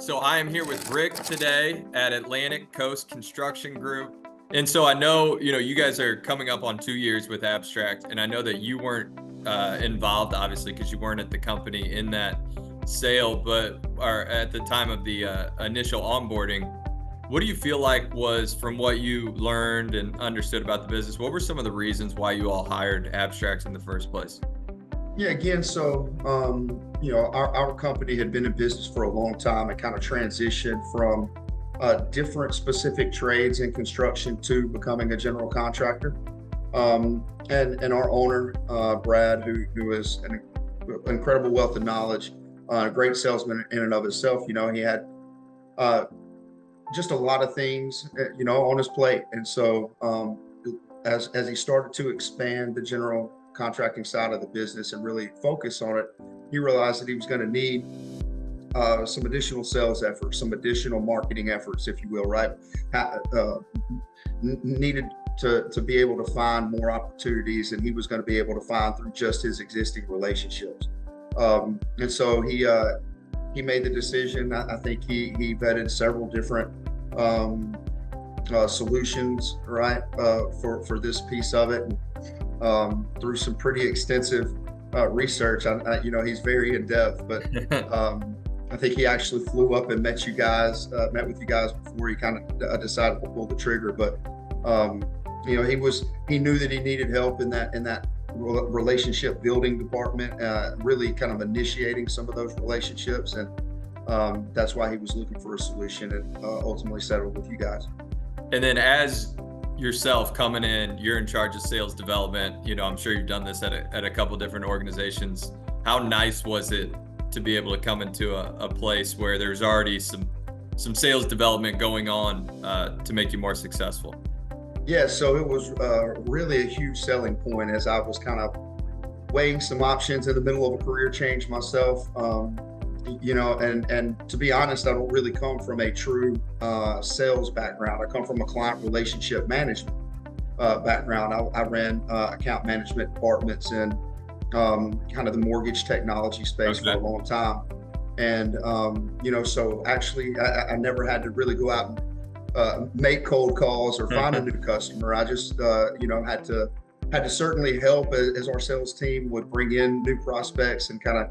So I am here with Rick today at Atlantic Coast Construction Group. And so I know, you guys are coming up on 2 years with Abstrakt, and I know that you weren't involved, obviously, because you weren't at the company in that sale, but are at the time of the initial onboarding. What do you feel like was, from what you learned and understood about the business, what were some of the reasons why you all hired Abstrakt in the first place? Yeah, again, so our company had been in business for a long time and kind of transitioned from different specific trades in construction to becoming a general contractor. And our owner, Brad, who is an incredible wealth of knowledge, a great salesman in and of himself. He had just a lot of things, on his plate. And so as he started to expand the general contracting side of the business and really focus on it, he realized that he was going to need some additional sales efforts, some additional marketing efforts, if you will, right? Needed to be able to find more opportunities than he was going to be able to find through just his existing relationships. And so he made the decision. I think he vetted several different solutions, right, for this piece of it. Through some pretty extensive research. He's very in depth, but I think he actually flew up and met with you guys before he kind of decided to pull the trigger. But he knew that he needed help in that relationship building department, really kind of initiating some of those relationships, and that's why he was looking for a solution and ultimately settled with you guys. And then as yourself coming in, you're in charge of sales development. I'm sure you've done this at a couple different organizations. How nice was it to be able to come into a place where there's already some sales development going on to make you more successful? Yeah, so it was really a huge selling point as I was kind of weighing some options in the middle of a career change myself. And to be honest, I don't really come from a true sales background. I come from a client relationship management background. I ran account management departments in kind of the mortgage technology space for a long time. And, so actually I never had to really go out and make cold calls or find a new customer. I just, had to certainly help as our sales team would bring in new prospects and kind of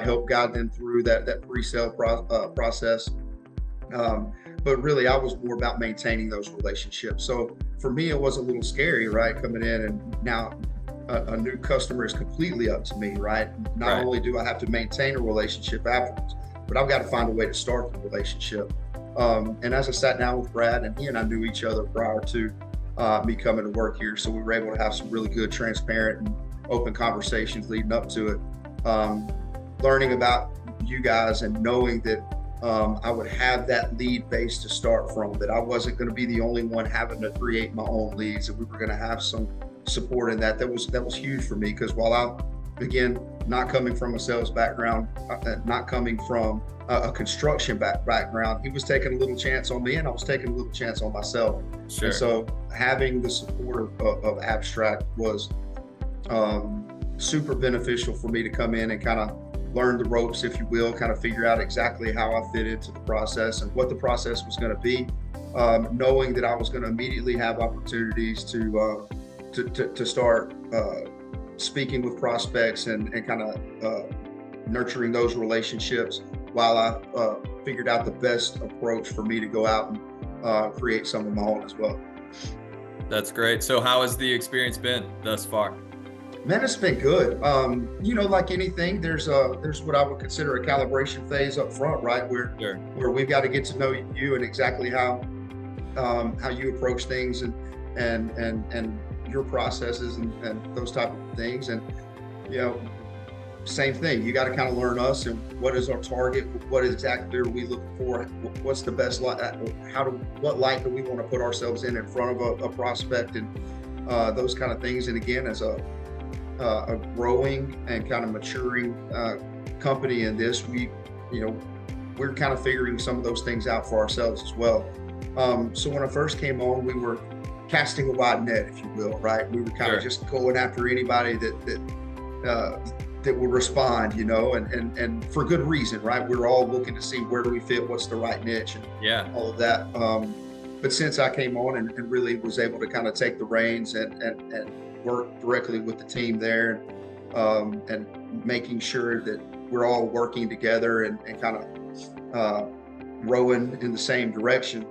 help guide them through that pre-sale process. But really, I was more about maintaining those relationships. So for me, it was a little scary, right? Coming in and now a new customer is completely up to me, right? Not only do I have to maintain a relationship afterwards, but I've got to find a way to start the relationship. And as I sat down with Brad, and he and I knew each other prior to me coming to work here, so we were able to have some really good, transparent, and open conversations leading up to it. Learning about you guys and knowing that I would have that lead base to start from, that I wasn't going to be the only one having to create my own leads, and we were going to have some support in that was huge for me, because while I, again, not coming from a sales background, not coming from a construction background, he was taking a little chance on me and I was taking a little chance on myself. Sure. And so having the support of Abstrakt was super beneficial for me to come in and kind of learn the ropes, if you will, kind of figure out exactly how I fit into the process and what the process was going to be, knowing that I was going to immediately have opportunities to start speaking with prospects and kind of nurturing those relationships while I figured out the best approach for me to go out and create some of my own as well. That's great. So how has the experience been thus far? Man, it's been good. Like anything, there's what I would consider a calibration phase up front, right? Where we've got to get to know you and exactly how you approach things and your processes and those type of things. And, same thing, you got to kind of learn us and what is our target? What exactly are we looking for? What's the best light? What light do we want to put ourselves in front of a prospect, and those kind of things. And again, as a growing and kind of maturing company in this, we're kind of figuring some of those things out for ourselves as well. So when I first came on, we were casting a wide net, if you will, right? We were kind of just going after anybody that that will respond, and for good reason, right? We're all looking to see where do we fit, what's the right niche, and all of that. But since I came on and really was able to kind of take the reins and work directly with the team there, and making sure that we're all working together and kind of rowing in the same direction,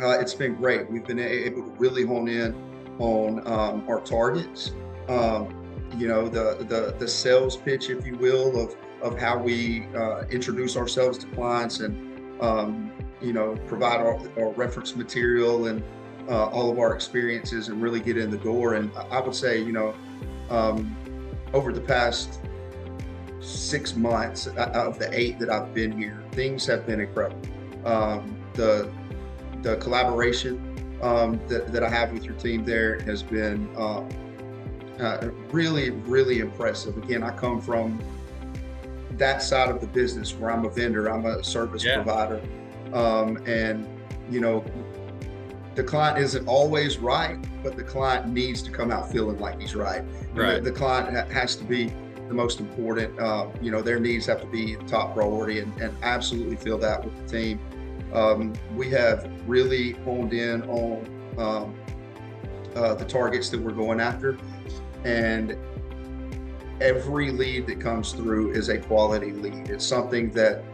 it's been great. We've been able to really hone in on our targets. The sales pitch, if you will, of how we introduce ourselves to clients, and provide our reference material and all of our experiences, and really get in the door. And I would say, over the past 6 months of the 8 that I've been here, things have been incredible. The collaboration that I have with your team there has been really, really impressive. Again, I come from that side of the business where I'm a vendor, I'm a service provider. And the client isn't always right, but the client needs to come out feeling like he's right. Right. The client has to be the most important. Their needs have to be top priority, and I absolutely feel that with the team. We have really honed in on the targets that we're going after, and every lead that comes through is a quality lead. It's something that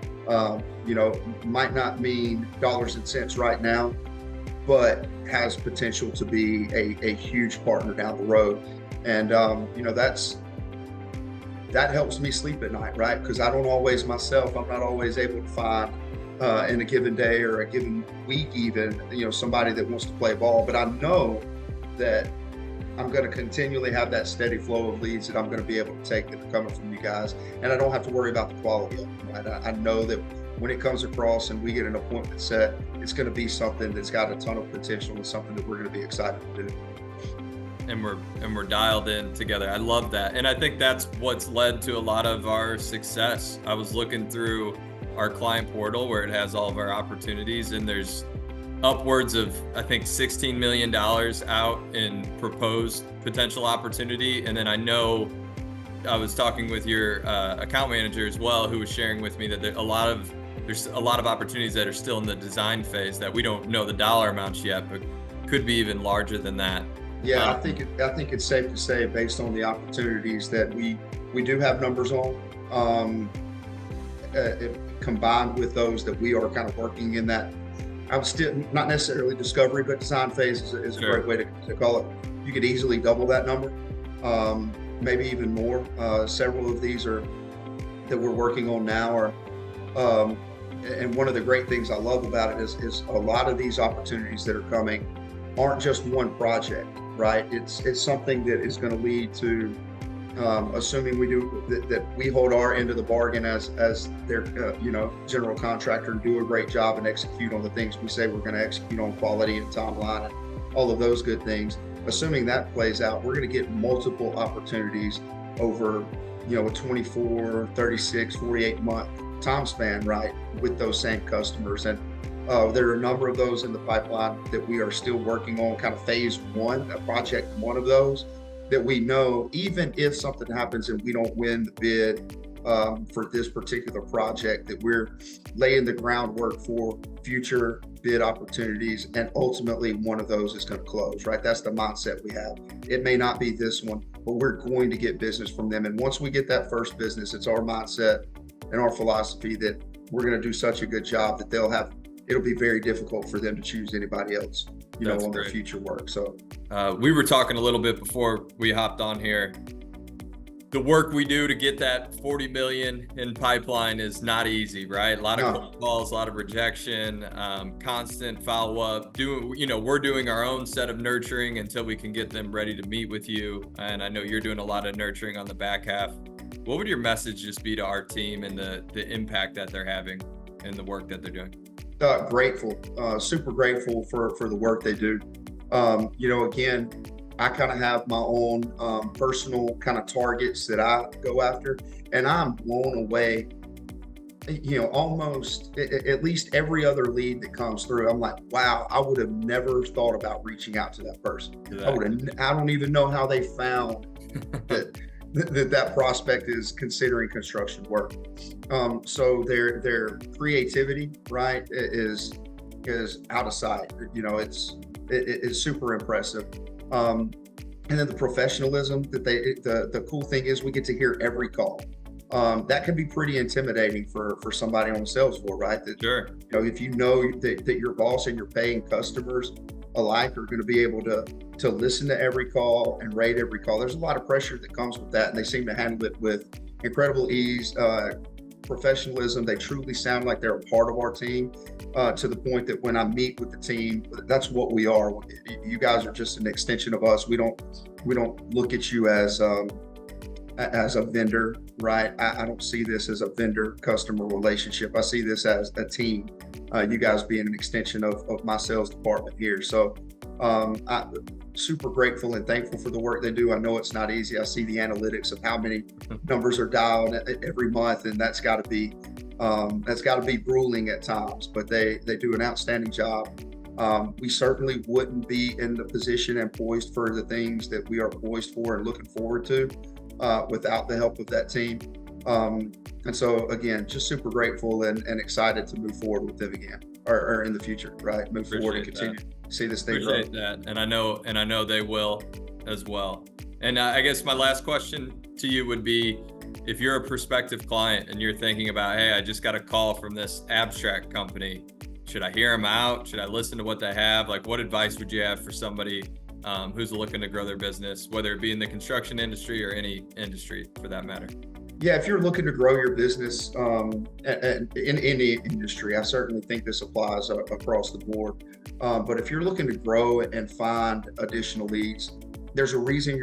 might not mean dollars and cents right now, but has potential to be a huge partner down the road. And that helps me sleep at night, right? Because I don't always myself, I'm not always able to find in a given day or a given week even, somebody that wants to play ball. But I know that I'm going to continually have that steady flow of leads that I'm going to be able to take that are coming from you guys, and I don't have to worry about the quality of them, right? I know that when it comes across and we get an appointment set, it's going to be something that's got a ton of potential and something that we're going to be excited to do. And we're dialed in together. I love that. And I think that's what's led to a lot of our success. I was looking through our client portal where it has all of our opportunities, and there's upwards of, I think, $16 million out in proposed potential opportunity. And then I know I was talking with your account manager as well, who was sharing with me that there's a lot of opportunities that are still in the design phase that we don't know the dollar amounts yet, but could be even larger than that. Yeah, I think it's safe to say, based on the opportunities that we do have numbers on, combined with those that we are kind of working in that, I would still not necessarily discovery, but design phase is a great way to call it. You could easily double that number, maybe even more. Several of these that we're working on now are, and one of the great things I love about it is a lot of these opportunities that are coming aren't just one project, right? It's something that is going to lead to, assuming we do that we hold our end of the bargain as their general contractor, and do a great job and execute on the things we say we're going to execute on, quality and timeline and all of those good things. Assuming that plays out, we're going to get multiple opportunities over a 24, 36, 48 month time span, right, with those same customers. And there are a number of those in the pipeline that we are still working on, kind of phase one, project one of those, that we know even if something happens and we don't win the bid for this particular project, that we're laying the groundwork for future bid opportunities, and ultimately one of those is going to close, right? That's the mindset we have. It may not be this one, but we're going to get business from them. And once we get that first business, it's our mindset and our philosophy that we're going to do such a good job that it'll be very difficult for them to choose anybody else, on their future work. So we were talking a little bit before we hopped on here. The work we do to get that 40 million in pipeline is not easy, right? A lot of cold calls, a lot of rejection, constant follow-up. We're doing our own set of nurturing until we can get them ready to meet with you. And I know you're doing a lot of nurturing on the back half. What would your message just be to our team and the impact that they're having in the work that they're doing? Grateful, super grateful for the work they do. Again, I kind of have my own personal kind of targets that I go after, and I'm blown away. Almost at least every other lead that comes through, I'm like, wow, I would have never thought about reaching out to that person. I don't even know how they found that prospect is considering construction work. So their creativity, right, is out of sight. You know, it's super impressive. And then the professionalism that the cool thing is we get to hear every call. That can be pretty intimidating for somebody on the sales floor, right? That, Sure. you know, if you know that your boss and your paying customers alike are going to be able to listen to every call and rate every call, there's a lot of pressure that comes with that, and they seem to handle it with incredible ease, professionalism. They truly sound like they're a part of our team, to the point that when I meet with the team, that's what we are. You guys are just an extension of us. We don't look at you as a vendor, right? I don't see this as a vendor customer relationship. I see this as a team. You guys being an extension of my sales department here. So I'm super grateful and thankful for the work they do. I know it's not easy. I see the analytics of how many numbers are dialed every month, and that's got to be grueling at times, but they do an outstanding job. We certainly wouldn't be in the position and poised for the things that we are poised for and looking forward to without the help of that team. And so again, just super grateful and excited to move forward with them again, or in the future, right? Move forward and continue to see this thing grow. Appreciate that. And I know they will as well. And I guess my last question to you would be, if you're a prospective client and you're thinking about, hey, I just got a call from this Abstrakt company, should I hear them out? Should I listen to what they have? Like, what advice would you have for somebody who's looking to grow their business, whether it be in the construction industry or any industry for that matter? Yeah, if you're looking to grow your business in any industry, I certainly think this applies across the board. But if you're looking to grow and find additional leads, there's a reason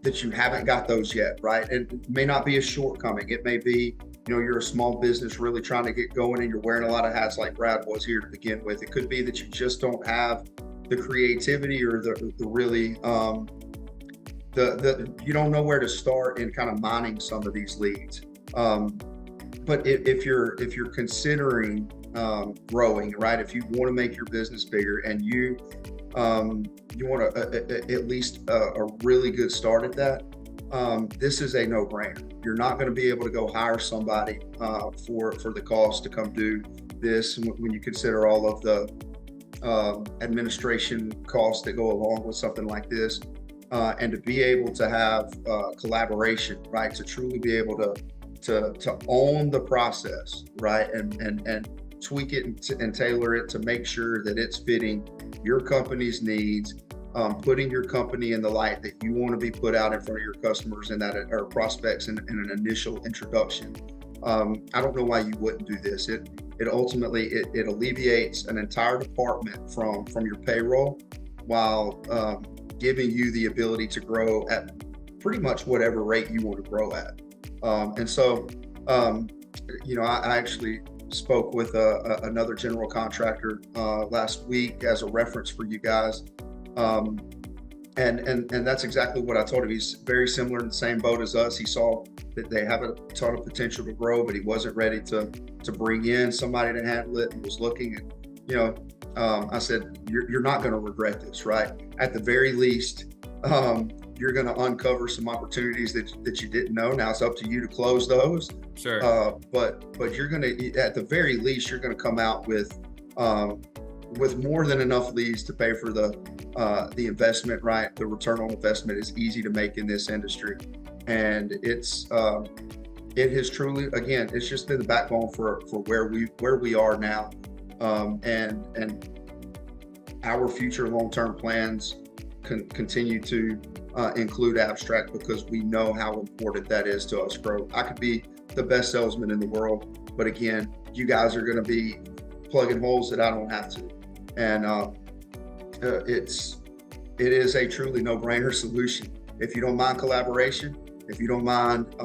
that you haven't got those yet, right? And it may not be a shortcoming. It may be, you know, you're a small business really trying to get going and you're wearing a lot of hats like Brad was here to begin with. It could be that you just don't have the creativity or the really you don't know where to start in kind of mining some of these leads. But if you're considering growing, right? If you want to make your business bigger and you want at least a really good start at that, this is a no-brainer. You're not going to be able to go hire somebody for the cost to come do this when you consider all of the administration costs that go along with something like this. And to be able to have collaboration, right? To truly be able to own the process, right? And tweak it and tailor it to make sure that it's fitting your company's needs, putting your company in the light that you want to be put out in front of your customers and that or prospects in an initial introduction. I don't know why you wouldn't do this. It ultimately it alleviates an entire department from your payroll while giving you the ability to grow at pretty much whatever rate you want to grow at. And so, you know, I actually spoke with another general contractor last week as a reference for you guys. And that's exactly what I told him. He's very similar in the same boat as us. He saw that they have a ton of potential to grow, but he wasn't ready to bring in somebody to handle it and was looking. And, you know, I said, you're not going to regret this, right? At the very least, you're going to uncover some opportunities that you didn't know. Now it's up to you to close those. Sure. But you're going to, at the very least, you're going to come out with more than enough leads to pay for the investment, right? The return on investment is easy to make in this industry. And it has truly, again, it's just been the backbone for where we are now. And our future long-term plans continue to include Abstrakt because we know how important that is to us growth. I could be the best salesman in the world, but again, you guys are going to be plugging holes that I don't have to. And it is a truly no-brainer solution. If you don't mind collaboration, if you don't mind,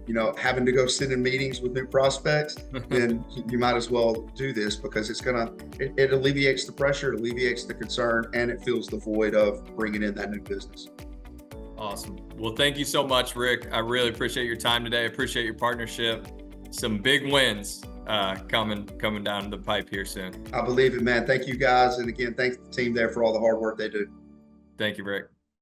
you know, having to go sit in meetings with new prospects, then you might as well do this because it alleviates the pressure, it alleviates the concern, and it fills the void of bringing in that new business. Awesome. Well, thank you so much, Rick. I really appreciate your time today. I appreciate your partnership. Some big wins coming down the pipe here soon. I believe it, man. Thank you guys. And again, thanks to the team there for all the hard work they do. Thank you, Rick.